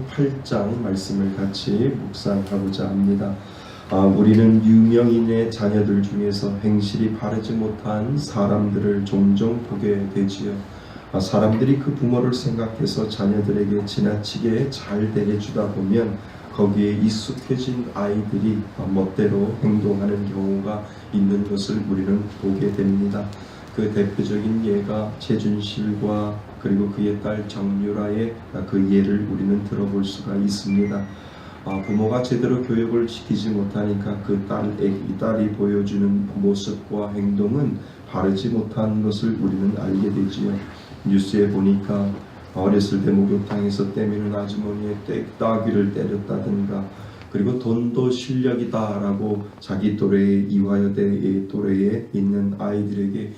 8장 말씀을 같이 묵상하고자 합니다. 우리는 유명인의 자녀들 중에서 행실이 바르지 못한 사람들을 종종 보게 되지요. 사람들이 그 부모를 생각해서 자녀들에게 지나치게 잘 대해주다 보면 거기에 익숙해진 아이들이 멋대로 행동하는 경우가 있는 것을 우리는 보게 됩니다. 그 대표적인 예가 최준실과 그리고 그의 딸 정유라의 그 예를 우리는 들어볼 수가 있습니다. 부모가 제대로 교육을 시키지 못하니까 그 딸이 보여주는 모습과 행동은 바르지 못한 것을 우리는 알게 되지요. 뉴스에 보니까 어렸을 때 목욕탕에서 때미는 아주머니의 따귀를 때렸다든가, 그리고 돈도 실력이다라고 자기 또래의 이화여대의 또래에 있는 아이들에게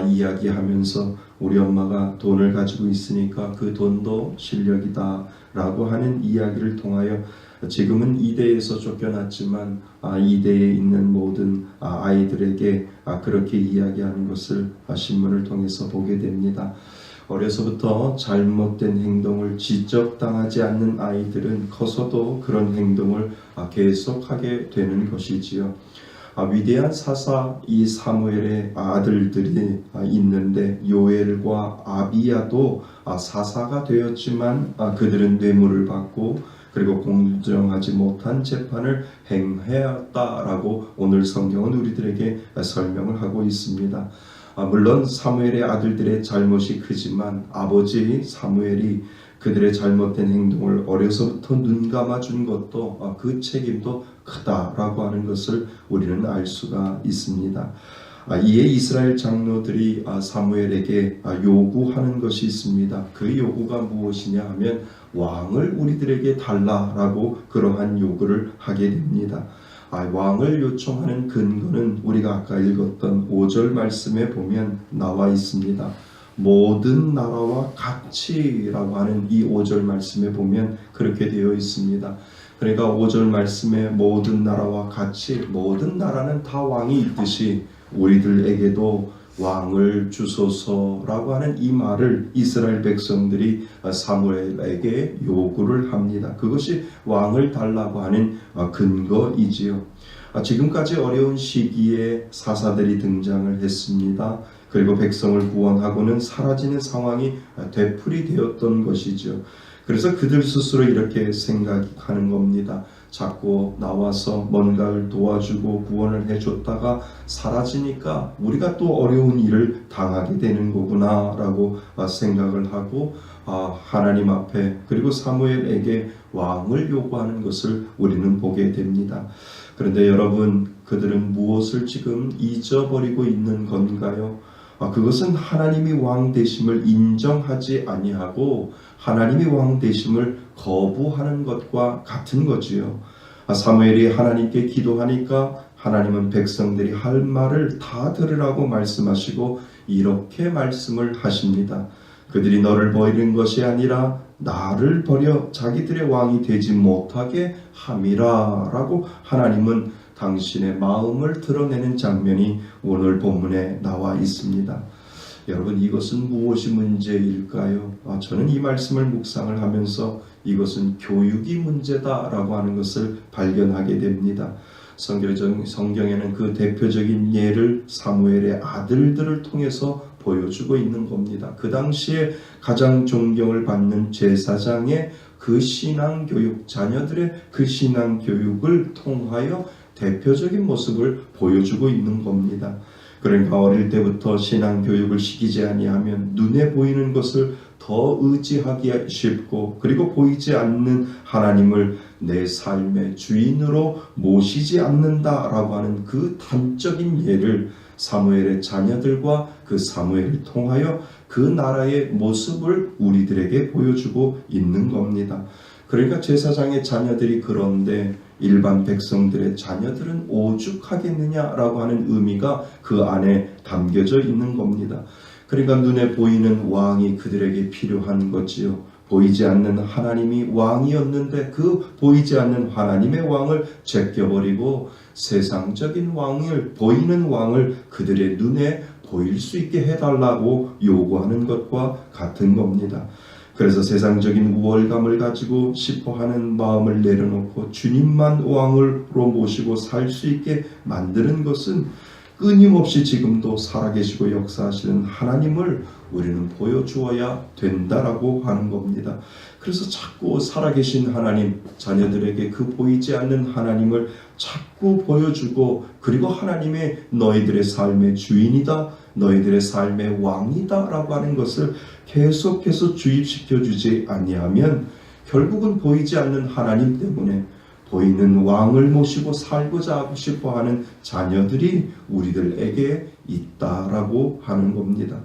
이야기하면서 우리 엄마가 돈을 가지고 있으니까 그 돈도 실력이다라고 하는 이야기를 통하여 지금은 이대에서 쫓겨났지만 이대에 있는 모든 아이들에게 그렇게 이야기하는 것을 신문을 통해서 보게 됩니다. 어려서부터 잘못된 행동을 지적당하지 않는 아이들은 커서도 그런 행동을 계속하게 되는 것이지요. 위대한 사사 이 사무엘의 아들들이 있는데 요엘과 아비야도 사사가 되었지만 그들은 뇌물을 받고 그리고 공정하지 못한 재판을 행하였다라고 오늘 성경은 우리들에게 설명을 하고 있습니다. 물론 사무엘의 아들들의 잘못이 크지만 아버지 사무엘이 그들의 잘못된 행동을 어려서부터 눈감아 준 것도 그 책임도 크다라고 하는 것을 우리는 알 수가 있습니다. 이에 이스라엘 장로들이 사무엘에게 요구하는 것이 있습니다. 그 요구가 무엇이냐 하면 왕을 우리들에게 달라라고 그러한 요구를 하게 됩니다. 왕을 요청하는 근거는 우리가 아까 읽었던 5절 말씀에 보면 나와 있습니다. 모든 나라와 같이라고 하는 이 5절 말씀에 보면 그렇게 되어 있습니다. 그러니까 5절 말씀에 모든 나라와 같이, 모든 나라는 다 왕이 있듯이 우리들에게도 왕을 주소서라고 하는 이 말을 이스라엘 백성들이 사무엘에게 요구를 합니다. 그것이 왕을 달라고 하는 근거이지요. 지금까지 어려운 시기에 사사들이 등장을 했습니다. 그리고 백성을 구원하고는 사라지는 상황이 되풀이되었던 것이죠. 그래서 그들 스스로 이렇게 생각하는 겁니다. 자꾸 나와서 뭔가를 도와주고 구원을 해줬다가 사라지니까 우리가 또 어려운 일을 당하게 되는 거구나 라고 생각을 하고 하나님 앞에 그리고 사무엘에게 왕을 요구하는 것을 우리는 보게 됩니다. 그런데 여러분, 그들은 무엇을 지금 잊어버리고 있는 건가요? 그것은 하나님이 왕 되심을 인정하지 아니하고 하나님이 왕 되심을 거부하는 것과 같은 거지요. 사무엘이 하나님께 기도하니까 하나님은 백성들이 할 말을 다 들으라고 말씀하시고 이렇게 말씀을 하십니다. 그들이 너를 버리는 것이 아니라 나를 버려 자기들의 왕이 되지 못하게 함이라 라고 하나님은 당신의 마음을 드러내는 장면이 오늘 본문에 나와 있습니다. 여러분, 이것은 무엇이 문제일까요? 저는 이 말씀을 묵상을 하면서 이것은 교육이 문제다라고 하는 것을 발견하게 됩니다. 성경에는 그 대표적인 예를 사무엘의 아들들을 통해서 보여주고 있는 겁니다. 그 당시에 가장 존경을 받는 제사장의 그 신앙교육, 자녀들의 그 신앙교육을 통하여 대표적인 모습을 보여주고 있는 겁니다. 그러니까 어릴 때부터 신앙교육을 시키지 아니하면 눈에 보이는 것을 더 의지하기 쉽고 그리고 보이지 않는 하나님을 내 삶의 주인으로 모시지 않는다라고 하는 그 단적인 예를 사무엘의 자녀들과 그 사무엘을 통하여 그 나라의 모습을 우리들에게 보여주고 있는 겁니다. 그러니까 제사장의 자녀들이 그런데 일반 백성들의 자녀들은 오죽하겠느냐라고 하는 의미가 그 안에 담겨져 있는 겁니다. 그러니까 눈에 보이는 왕이 그들에게 필요한 거지요. 보이지 않는 하나님이 왕이었는데 그 보이지 않는 하나님의 왕을 제껴버리고 세상적인 왕을, 보이는 왕을 그들의 눈에 보일 수 있게 해달라고 요구하는 것과 같은 겁니다. 그래서 세상적인 우월감을 가지고 싶어하는 마음을 내려놓고 주님만 왕으로 모시고 살 수 있게 만드는 것은 끊임없이 지금도 살아계시고 역사하시는 하나님을 우리는 보여주어야 된다라고 하는 겁니다. 그래서 자꾸 살아계신 하나님, 자녀들에게 그 보이지 않는 하나님을 자꾸 보여주고, 그리고 하나님의 너희들의 삶의 주인이다, 너희들의 삶의 왕이다 라고 하는 것을 계속해서 주입시켜 주지 아니하면 결국은 보이지 않는 하나님 때문에 보이는 왕을 모시고 살고자 싶어하는 자녀들이 우리들에게 있다라고 하는 겁니다.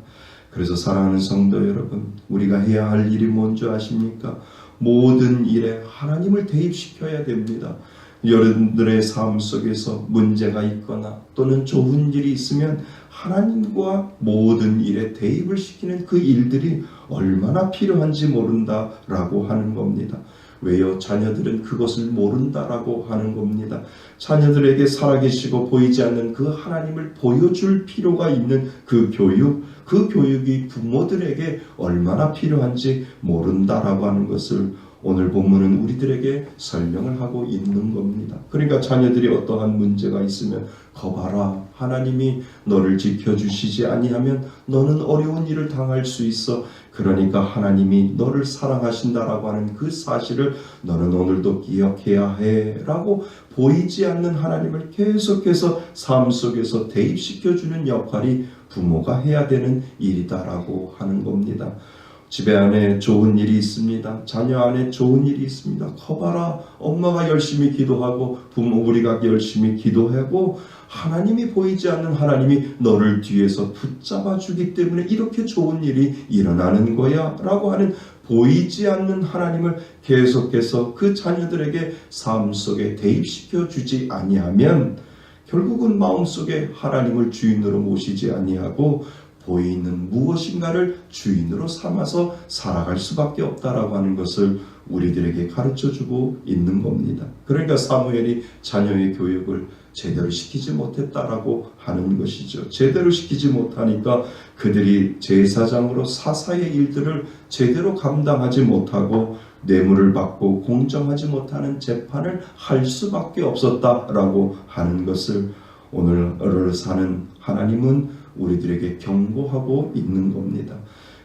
그래서 사랑하는 성도 여러분, 우리가 해야 할 일이 뭔지 아십니까? 모든 일에 하나님을 대입시켜야 됩니다. 여러분들의 삶 속에서 문제가 있거나 또는 좋은 일이 있으면 하나님과 모든 일에 대입을 시키는 그 일들이 얼마나 필요한지 모른다라고 하는 겁니다. 왜요? 자녀들은 그것을 모른다라고 하는 겁니다. 자녀들에게 살아계시고 보이지 않는 그 하나님을 보여줄 필요가 있는 그 교육이 부모들에게 얼마나 필요한지 모른다라고 하는 것을 오늘 본문은 우리들에게 설명을 하고 있는 겁니다. 그러니까 자녀들이 어떠한 문제가 있으면 거봐라, 하나님이 너를 지켜주시지 아니하면 너는 어려운 일을 당할 수 있어. 그러니까 하나님이 너를 사랑하신다라고 하는 그 사실을 너는 오늘도 기억해야 해 라고 보이지 않는 하나님을 계속해서 삶 속에서 대입시켜주는 역할이 부모가 해야 되는 일이다라고 하는 겁니다. 집에 안에 좋은 일이 있습니다. 자녀 안에 좋은 일이 있습니다. 커봐라, 엄마가 열심히 기도하고 우리가 열심히 기도하고 하나님이 보이지 않는 하나님이 너를 뒤에서 붙잡아 주기 때문에 이렇게 좋은 일이 일어나는 거야 라고 하는 보이지 않는 하나님을 계속해서 그 자녀들에게 삶 속에 대입시켜 주지 아니하면 결국은 마음속에 하나님을 주인으로 모시지 아니하고 보이는 무엇인가를 주인으로 삼아서 살아갈 수밖에 없다라고 하는 것을 우리들에게 가르쳐주고 있는 겁니다. 그러니까 사무엘이 자녀의 교육을 제대로 시키지 못했다라고 하는 것이죠. 제대로 시키지 못하니까 그들이 제사장으로 사사의 일들을 제대로 감당하지 못하고 뇌물을 받고 공정하지 못하는 재판을 할 수밖에 없었다라고 하는 것을 오늘을 사는 하나님은 우리들에게 경고하고 있는 겁니다.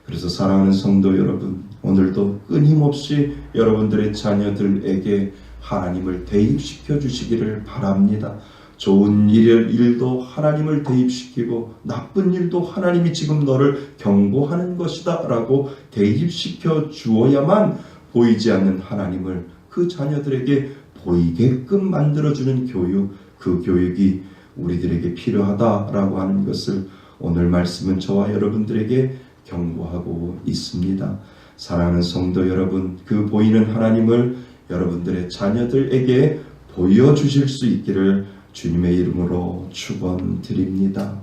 그래서 사랑하는 성도 여러분, 오늘도 끊임없이 여러분들의 자녀들에게 하나님을 대입시켜 주시기를 바랍니다. 좋은 일도 하나님을 대입시키고 나쁜 일도 하나님이 지금 너를 경고하는 것이다 라고 대입시켜 주어야만 보이지 않는 하나님을 그 자녀들에게 보이게끔 만들어주는 교육, 그 교육이 우리들에게 필요하다라고 하는 것을 오늘 말씀은 저와 여러분들에게 경고하고 있습니다. 사랑하는 성도 여러분, 그 보이는 하나님을 여러분들의 자녀들에게 보여주실 수 있기를 주님의 이름으로 축원드립니다.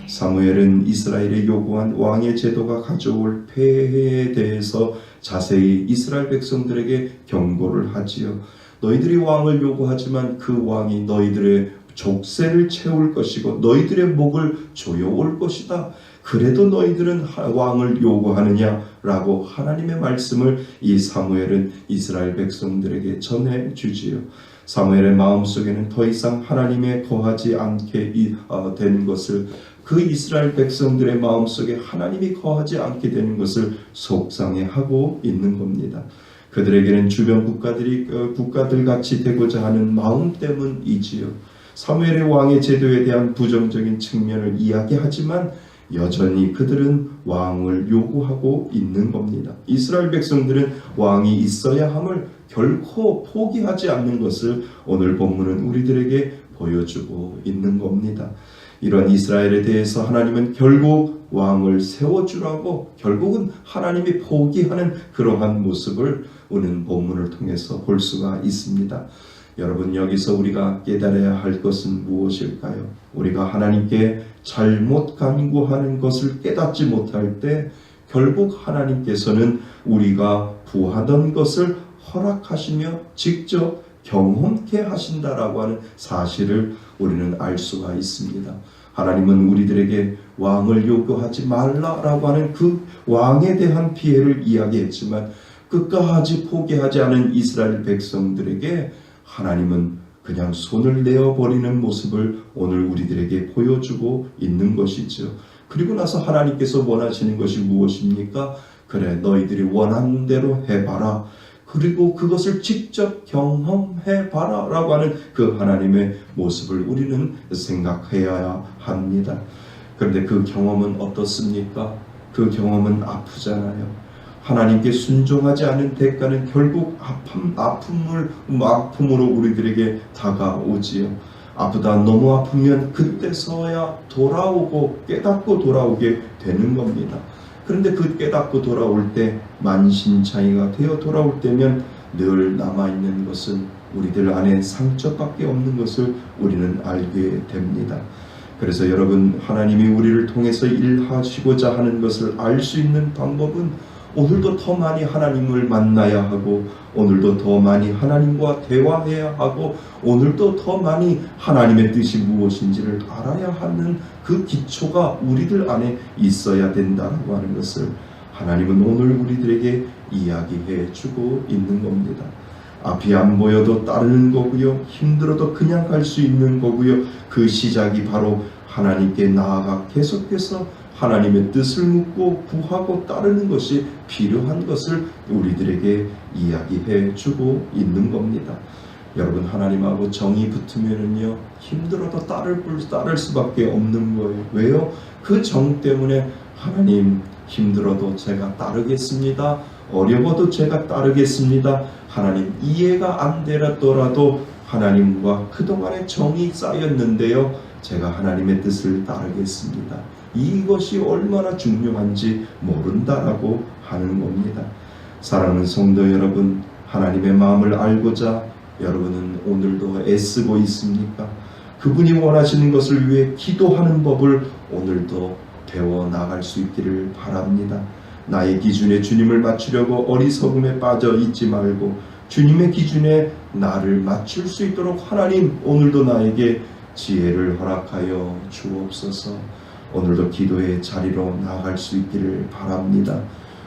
사무엘은 이스라엘에 요구한 왕의 제도가 가져올 폐해에 대해서 자세히 이스라엘 백성들에게 경고를 하지요. 너희들이 왕을 요구하지만 그 왕이 너희들의 족쇄를 채울 것이고 너희들의 목을 조여올 것이다. 그래도 너희들은 왕을 요구하느냐라고 하나님의 말씀을 이 사무엘은 이스라엘 백성들에게 전해주지요. 사무엘의 마음속에는 더 이상 하나님에 거하지 않게 된 것을, 그 이스라엘 백성들의 마음속에 하나님이 거하지 않게 되는 것을 속상해하고 있는 겁니다. 그들에게는 주변 국가들 같이 되고자 하는 마음 때문이지요. 사무엘의 왕의 제도에 대한 부정적인 측면을 이야기하지만 여전히 그들은 왕을 요구하고 있는 겁니다. 이스라엘 백성들은 왕이 있어야 함을 결코 포기하지 않는 것을 오늘 본문은 우리들에게 보여주고 있는 겁니다. 이런 이스라엘에 대해서 하나님은 결국 왕을 세워주라고 결국은 하나님이 포기하는 그러한 모습을 오늘 본문을 통해서 볼 수가 있습니다. 여러분, 여기서 우리가 깨달아야 할 것은 무엇일까요? 우리가 하나님께 잘못 간구하는 것을 깨닫지 못할 때 결국 하나님께서는 우리가 구하던 것을 허락하시며 직접 경험케 하신다라고 하는 사실을 우리는 알 수가 있습니다. 하나님은 우리들에게 왕을 요구하지 말라라고 하는 그 왕에 대한 피해를 이야기했지만 끝까지 포기하지 않은 이스라엘 백성들에게 하나님은 그냥 손을 내어버리는 모습을 오늘 우리들에게 보여주고 있는 것이죠. 그리고 나서 하나님께서 원하시는 것이 무엇입니까? 그래, 너희들이 원하는 대로 해봐라. 그리고 그것을 직접 경험해봐라 라고 하는 그 하나님의 모습을 우리는 생각해야 합니다. 그런데 그 경험은 어떻습니까? 그 경험은 아프잖아요. 하나님께 순종하지 않은 대가는 결국 아픔으로 우리들에게 다가오지요. 아프다, 너무 아프면 그때서야 돌아오고 깨닫고 돌아오게 되는 겁니다. 그런데 그 깨닫고 돌아올 때, 만신창이가 되어 돌아올 때면 늘 남아있는 것은 우리들 안에 상처밖에 없는 것을 우리는 알게 됩니다. 그래서 여러분, 하나님이 우리를 통해서 일하시고자 하는 것을 알 수 있는 방법은 오늘도 더 많이 하나님을 만나야 하고, 오늘도 더 많이 하나님과 대화해야 하고, 오늘도 더 많이 하나님의 뜻이 무엇인지를 알아야 하는 그 기초가 우리들 안에 있어야 된다고 하는 것을 하나님은 오늘 우리들에게 이야기해 주고 있는 겁니다. 앞이 안 보여도 따르는 거고요, 힘들어도 그냥 갈 수 있는 거고요, 그 시작이 바로 하나님께 나아가 계속해서 하나님의 뜻을 묻고 구하고 따르는 것이 필요한 것을 우리들에게 이야기해 주고 있는 겁니다. 여러분, 하나님하고 정이 붙으면은요, 힘들어도 따를 수밖에 없는 거예요. 왜요? 그 정 때문에 하나님, 힘들어도 제가 따르겠습니다. 어려워도 제가 따르겠습니다. 하나님, 이해가 안 되더라도 하나님과 그동안의 정이 쌓였는데요, 제가 하나님의 뜻을 따르겠습니다. 이것이 얼마나 중요한지 모른다라고 하는 겁니다. 사랑하는 성도 여러분, 하나님의 마음을 알고자 여러분은 오늘도 애쓰고 있습니까? 그분이 원하시는 것을 위해 기도하는 법을 오늘도 배워 나갈 수 있기를 바랍니다. 나의 기준에 주님을 맞추려고 어리석음에 빠져 있지 말고 주님의 기준에 나를 맞출 수 있도록 하나님, 오늘도 나에게 지혜를 허락하여 주옵소서. 오늘도 기도의 자리로 나아갈 수 있기를 바랍니다.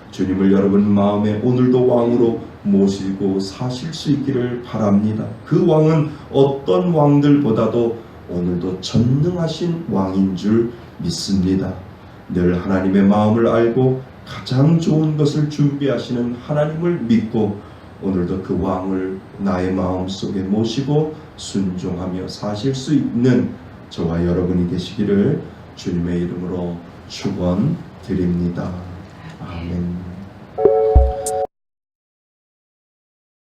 주님을 여러분 마음에 오늘도 왕으로 모시고 사실 수 있기를 바랍니다. 그 왕은 어떤 왕들보다도 오늘도 전능하신 왕인 줄 믿습니다. 늘 하나님의 마음을 알고 가장 좋은 것을 준비하시는 하나님을 믿고 오늘도 그 왕을 나의 마음속에 모시고 순종하며 사실 수 있는 저와 여러분이 되시기를 주님의 이름으로 축원드립니다. 아멘.